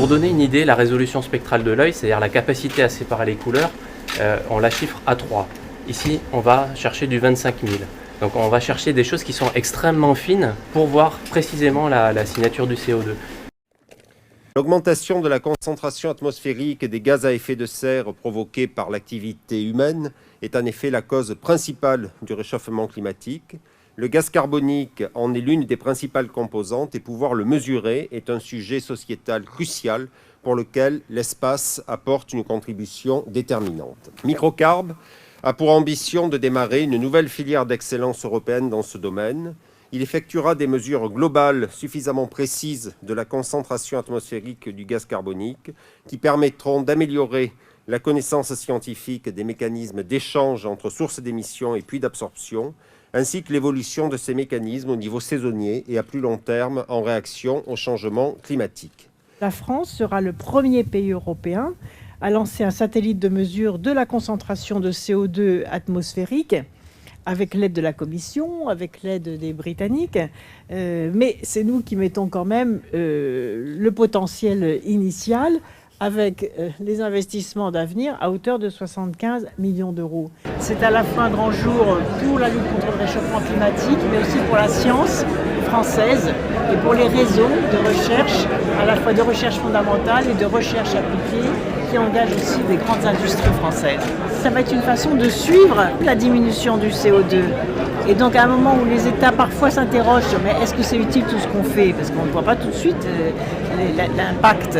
Pour donner une idée, la résolution spectrale de l'œil, c'est-à-dire la capacité à séparer les couleurs, on la chiffre à 3. Ici, on va chercher du 25 000. Donc on va chercher des choses qui sont extrêmement fines pour voir précisément la signature du CO2. L'augmentation de la concentration atmosphérique des gaz à effet de serre provoquée par l'activité humaine est en effet la cause principale du réchauffement climatique. Le gaz carbonique en est l'une des principales composantes et pouvoir le mesurer est un sujet sociétal crucial pour lequel l'espace apporte une contribution déterminante. Microcarb a pour ambition de démarrer une nouvelle filière d'excellence européenne dans ce domaine. Il effectuera des mesures globales suffisamment précises de la concentration atmosphérique du gaz carbonique qui permettront d'améliorer la connaissance scientifique des mécanismes d'échange entre sources d'émissions et puits d'absorption, ainsi que l'évolution de ces mécanismes au niveau saisonnier et à plus long terme en réaction au changement climatique. La France sera le premier pays européen à lancer un satellite de mesure de la concentration de CO2 atmosphérique avec l'aide de la Commission, avec l'aide des Britanniques. Mais c'est nous qui mettons quand même le potentiel initial avec les investissements d'avenir à hauteur de 75 millions d'euros. C'est à la fois un grand jour pour la lutte contre le réchauffement climatique, mais aussi pour la science française et pour les réseaux de recherche, à la fois de recherche fondamentale et de recherche appliquée, qui engagent aussi des grandes industries françaises. Ça va être une façon de suivre la diminution du CO2. Et donc à un moment où les États parfois s'interrogent sur mais est-ce que c'est utile tout ce qu'on fait, parce qu'on ne voit pas tout de suite l'impact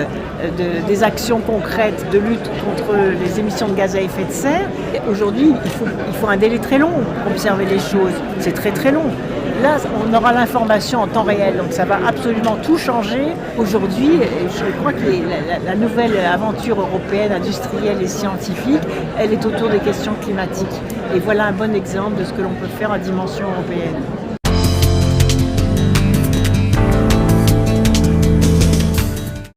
des actions concrètes de lutte contre les émissions de gaz à effet de serre. Aujourd'hui, il faut un délai très long pour observer les choses. C'est très très long. Là, on aura l'information en temps réel, donc ça va absolument tout changer. Aujourd'hui, je crois que la nouvelle aventure européenne, industrielle et scientifique, elle est autour des questions climatiques. Et voilà un bon exemple de ce que l'on peut faire en dimension européenne.